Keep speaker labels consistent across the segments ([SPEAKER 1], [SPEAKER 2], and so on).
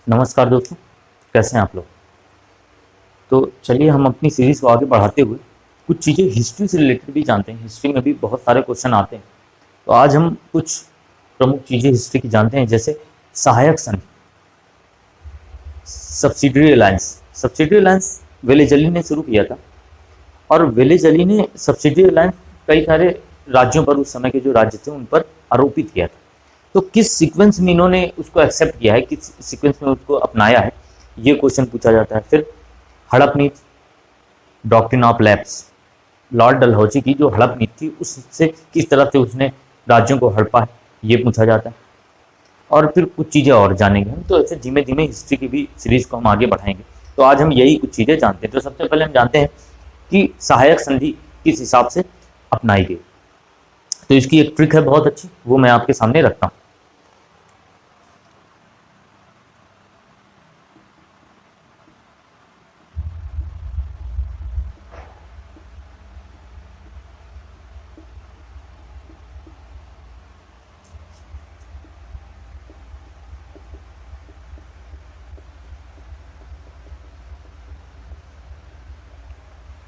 [SPEAKER 1] नमस्कार दोस्तों, कैसे हैं आप लोग। तो चलिए हम अपनी सीरीज़ को आगे बढ़ाते हुए कुछ चीज़ें हिस्ट्री से रिलेटेड भी जानते हैं। हिस्ट्री में भी बहुत सारे क्वेश्चन आते हैं। तो आज हम कुछ प्रमुख चीज़ें हिस्ट्री की जानते हैं, जैसे सहायक संधि, subsidiary alliance. Subsidiary alliance Wellesley ने शुरू किया था और वेलेजली ने सब्सिडरी अलायंस कई सारे राज्यों पर, उस समय के जो राज्य थे उन पर आरोपित किया था। तो किस सीक्वेंस में इन्होंने उसको एक्सेप्ट किया है, किस सीक्वेंस में उसको अपनाया है, ये क्वेश्चन पूछा जाता है। फिर हड़प नीति, doctrine of lapse, Lord Dalhousie की जो हड़प नीति थी उससे किस तरह से उसने राज्यों को हड़पा है, ये पूछा जाता है। और फिर कुछ चीज़ें और जानेंगे हम। तो ऐसे धीमे धीमे हिस्ट्री की भी सीरीज को हम आगे बढ़ाएंगे। तो आज हम यही कुछ चीज़ें जानते हैं। तो सबसे पहले हम जानते हैं कि सहायक संधि किस हिसाब से अपनाई गई। तो इसकी एक ट्रिक है बहुत अच्छी, वो मैं आपके सामने रखता हूँ।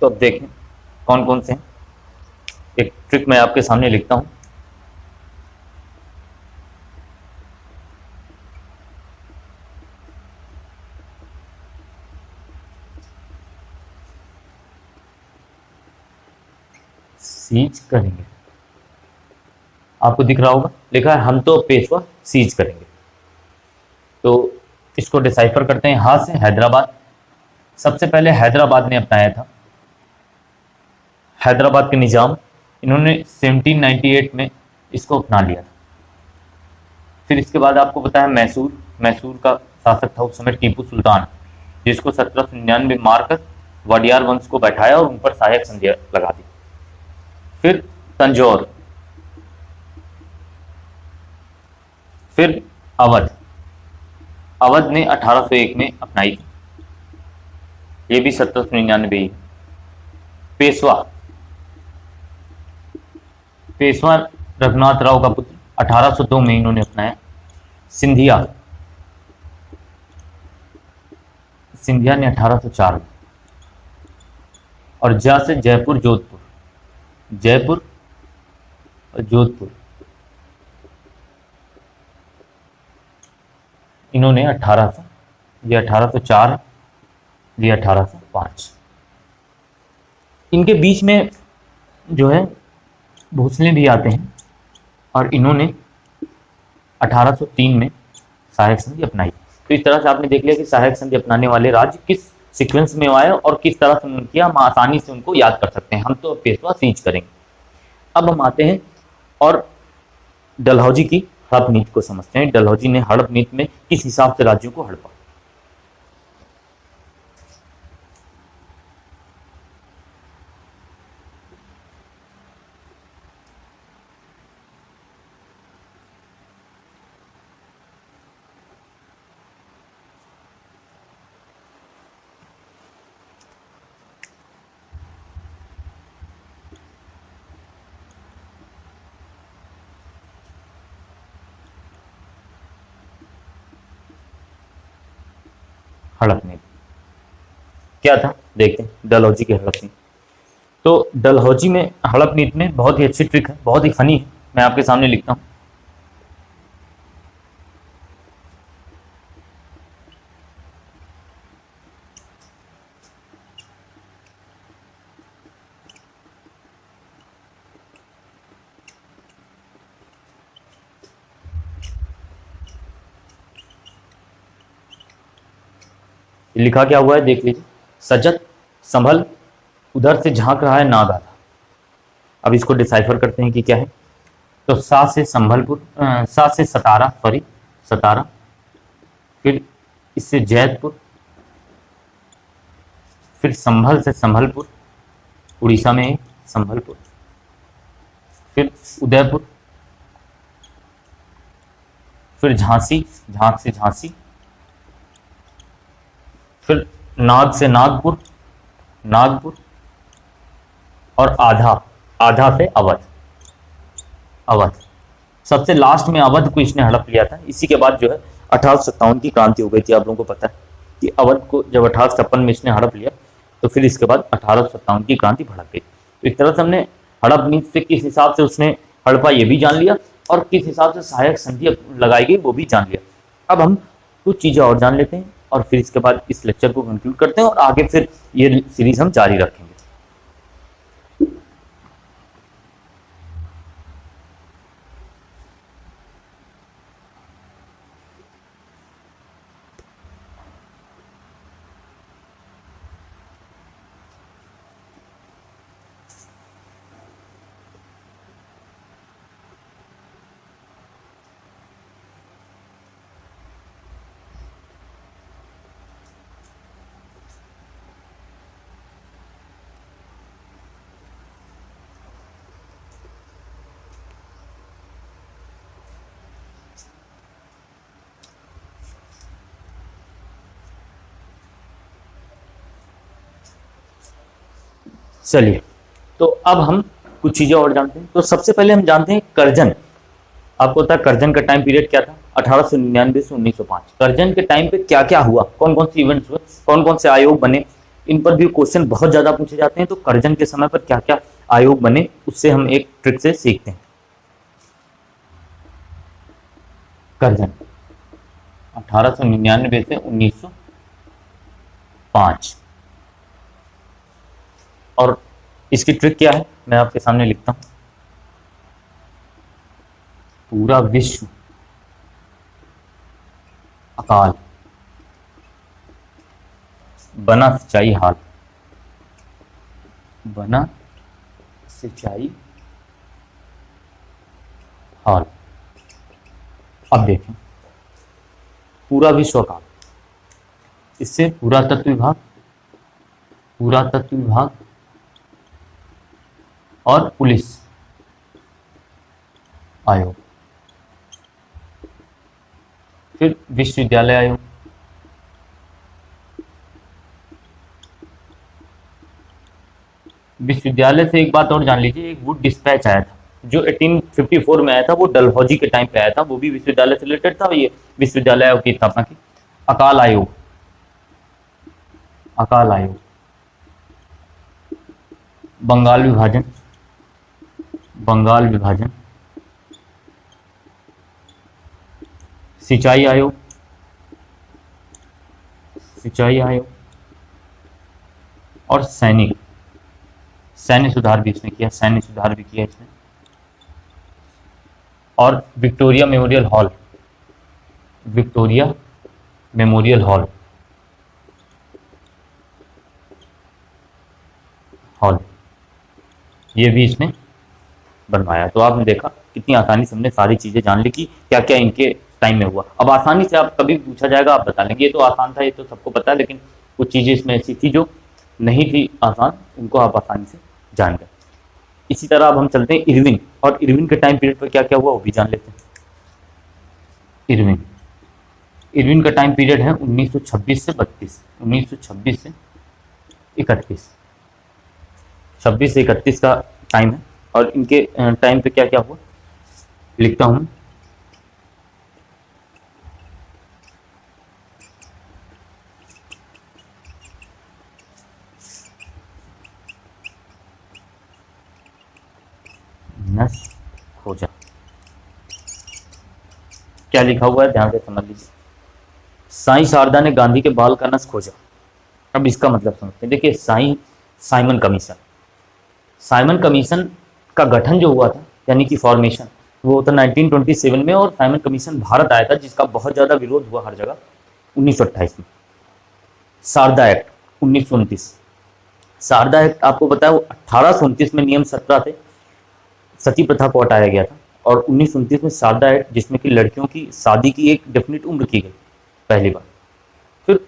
[SPEAKER 1] तो अब देखें कौन कौन से हैं। एक ट्रिक मैं आपके सामने लिखता हूँ। सीज करेंगे, आपको दिख रहा होगा लिखा है हम तो पेशवा सीज करेंगे। तो इसको डिसाइफर करते हैं यहाँ से। हैदराबाद, सबसे पहले हैदराबाद ने अपनाया था। हैदराबाद के निज़ाम, इन्होंने 1798 में इसको अपना लिया था। फिर इसके बाद आपको पता है मैसूर, मैसूर का शासक था उस समय टीपू सुल्तान, जिसको 1799 मारकर वाडियार वंश को बैठाया और उन पर सहायक संधि लगा दी। फिर तंजौर, फिर अवध, अवध ने 1801 में अपनाई थी, ये भी 1799 ही। पेशवा, पेशवा रघुनाथ राव का पुत्र, 1802 में इन्होंने अपनाया। सिंधिया, सिंधिया ने 1804 में। और जा से जयपुर जोधपुर, जयपुर और जोधपुर इन्होंने 1800, ये 1804, ये 1805। इनके बीच में जो है भोसले भी आते हैं और इन्होंने 1803 में सहायक संधि अपनाई। तो इस तरह से आपने देख लिया कि सहायक संधि अपनाने वाले राज्य किस सीक्वेंस में आए और किस तरह से उनकी हम आसानी से उनको याद कर सकते हैं। हम तो पेशवा सींच करेंगे। अब हम आते हैं और डलहौजी की हड़प नीति को समझते हैं। डलहौजी ने हड़प नीति में किस हिसाब से राज्यों को हड़पा। हड़प नीति क्या था, देखते हैं डलहौजी की हड़प नीति। तो डलहौजी में हड़प नीति में बहुत ही अच्छी ट्रिक है, बहुत ही फनी है, मैं आपके सामने लिखता हूं। लिखा क्या हुआ है देख लीजिए। सजत, संभल, उधर से झांक रहा है नागाला। अब इसको डिसाइफर करते हैं कि क्या है। तो सा से संभलपुर, सा से सतारा, सॉरी सतारा, फिर इससे जैतपुर, फिर संभल से संभलपुर, उड़ीसा में संभलपुर, फिर उदयपुर, फिर झांसी, झांक से झांसी, फिर नाग से नागपुर, नागपुर, और आधा, आधा से अवध, अवध। सबसे लास्ट में अवध को इसने हड़प लिया था। इसी के बाद जो है 1857 की क्रांति हो गई थी। आप लोगों को पता है कि अवध को जब 1856 में इसने हड़प लिया तो फिर इसके बाद 1857 की क्रांति भड़क गई। तो एक तरह से हमने हड़प मीन्स से किस हिसाब से उसने हड़पा ये भी जान लिया और किस हिसाब से सहायक संधि लगाई गई वो भी जान लिया। अब हम कुछ चीज़ें और जान लेते हैं और फिर इसके बाद इस लेक्चर को कंक्लूड करते हैं और आगे फिर ये सीरीज हम जारी रखेंगे। चलिए, तो अब हम कुछ चीजें और जानते हैं। तो सबसे पहले हम जानते हैं करजन। आपको पता है करजन का टाइम पीरियड क्या था? 1899 से 1905। करजन के टाइम पे क्या क्या हुआ, कौन कौन से इवेंट्स हुए, कौन कौन से आयोग बने, इन पर भी क्वेश्चन बहुत ज्यादा पूछे जाते हैं। तो करजन के समय पर क्या क्या आयोग बने उससे हम एक ट्रिक से सीखते हैं। करजन 1899 से 1905 और इसकी ट्रिक क्या है मैं आपके सामने लिखता हूं। पूरा विश्व अकाल, बना सिंचाई हाल, बना सिंचाई हाल। अब देखें, पूरा विश्व अकाल, इससे पुरातत्व विभाग, पुरातत्व विभाग और पुलिस आयोग, फिर विश्वविद्यालय आयोग, विश्वविद्यालय से एक बात और जान लीजिए, एक वुड डिस्पैच आया था जो 1854 में आया था, वो डलहौजी के टाइम पे आया था, वो भी विश्वविद्यालय से रिलेटेड था। ये विश्वविद्यालय आयोग की स्थापना की। अकाल आयोग, अकाल आयोग, बंगाल विभाजन, बंगाल विभाजन, सिंचाई आयोग, सिंचाई आयोग और सैनिक, सैन्य सुधार भी इसने किया, सैन्य सुधार भी किया इसने। और Victoria memorial hall, Victoria memorial hall, hall ये भी इसने बनवाया। तो आपने देखा कितनी आसानी से हमने सारी चीजें जान ली कि क्या क्या इनके टाइम में हुआ। अब आसानी से आप कभी पूछा जाएगा आप बता लेंगे, ये तो आसान था, ये तो सबको पता है, लेकिन कुछ चीजें इसमें ऐसी थी जो नहीं थी आसान, उनको आप आसानी से जान गए। इसी तरह अब हम चलते हैं इरविन, और इरविन के टाइम पीरियड पर क्या क्या हुआ वो भी जान लेते हैं। इरविन, इरविन का टाइम पीरियड है 1926 से 32, 1926 से 31, 26 से 31 का टाइम है। और इनके टाइम पे क्या क्या हुआ लिखता हूं। नस खोजा, क्या लिखा हुआ है ध्यान से समझ लीजिए। साईं शारदा ने गांधी के बाल का नस खोजा। अब इसका मतलब समझते हैं। देखिए साइमन कमीशन, साइमन कमीशन का गठन जो हुआ था यानी कि फॉर्मेशन वो होता 1927 में, और साइमन कमीशन भारत आया था जिसका बहुत ज़्यादा विरोध हुआ हर जगह 1928 में। शारदा एक्ट 1929, शारदा एक्ट आपको पता है वो 1829 में नियम 17 थे, सती प्रथा को हटाया गया था, और 1929 में शारदा एक्ट जिसमें कि लड़कियों की शादी की एक डेफिनेट उम्र की गई पहली बार। फिर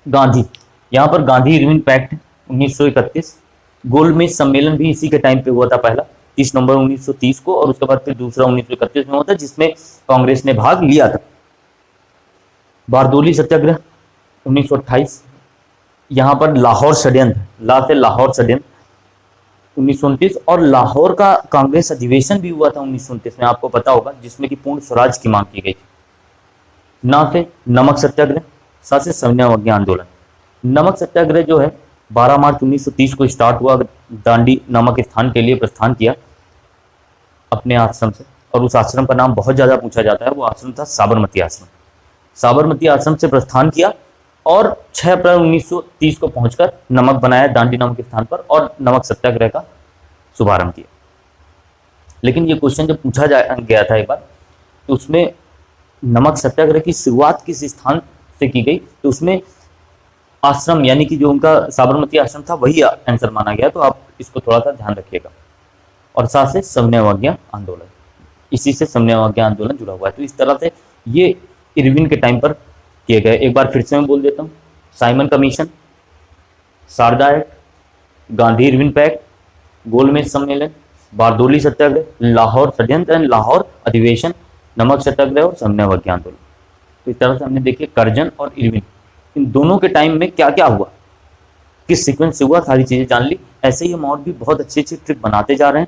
[SPEAKER 1] गांधी, यहाँ पर गांधी इरविन पैक्ट 1931, गोलमेज सम्मेलन भी इसी के टाइम पे हुआ था पहला 30 नवंबर 1930 को, और उसके बाद फिर दूसरा 1931 में हुआ था जिसमें कांग्रेस ने भाग लिया था। बारदोली सत्याग्रह 1928, यहाँ पर लाहौर षड्यंत्र, ला से लाहौर षड्यंत्र 1929, और लाहौर का कांग्रेस अधिवेशन भी हुआ था 1929 में, आपको पता होगा, जिसमें कि पूर्ण स्वराज की मांग की गई थी। ना से नमक सत्याग्रह, सा से सविनय अवज्ञा आंदोलन। नमक सत्याग्रह जो है 12 मार्च 1930 को स्टार्ट हुआ। दांडी नामक स्थान के लिए प्रस्थान किया अपने आश्रम से, और उस आश्रम का नाम बहुत ज़्यादा पूछा जाता है। वो आश्रम था साबरमती आश्रम। साबरमती आश्रम से प्रस्थान किया और 6 अप्रैल 1930 को पहुंचकर नमक बनाया दांडी नामक स्थान पर और नमक सत्याग्रह का शुभारंभ किया। लेकिन ये क्वेश्चन जब पूछा गया था एक बार, तो उसमें नमक सत्याग्रह की शुरुआत किस स्थान से की गई, तो उसमें आश्रम यानी कि जो उनका साबरमती आश्रम था वही आंसर माना गया। तो आप इसको थोड़ा सा ध्यान रखिएगा। और साथ से सविनय अवज्ञा आंदोलन, इसी से सविनय अवज्ञा आंदोलन जुड़ा हुआ है। तो इस तरह से ये इरविन के टाइम पर किए गए। एक बार फिर से मैं बोल देता हूँ, Simon commission, Sharda act, Gandhi Irwin pact, गोलमेज सम्मेलन, बारदोली सत्याग्रह, लाहौर षड्यंत्र एंड लाहौर अधिवेशन, नमक सत्याग्रह और सविनय अवज्ञा आंदोलन। तो इस तरह से हमने देखिए करजन और इरविन, इन दोनों के टाइम में क्या क्या हुआ, किस सीक्वेंस से हुआ, सारी चीज़ें जान ली। ऐसे ही हम और भी बहुत अच्छी अच्छी ट्रिक बनाते जा रहे हैं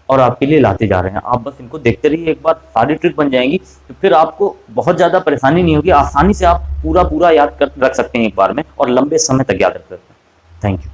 [SPEAKER 1] और आपके लिए लाते जा रहे हैं। आप बस इनको देखते रहिए, एक बार सारी ट्रिक बन जाएंगी तो फिर आपको बहुत ज़्यादा परेशानी नहीं होगी। आसानी से आप पूरा पूरा याद कर रख सकते हैं एक बार में और लंबे समय तक याद रख सकते हैं। Thank you.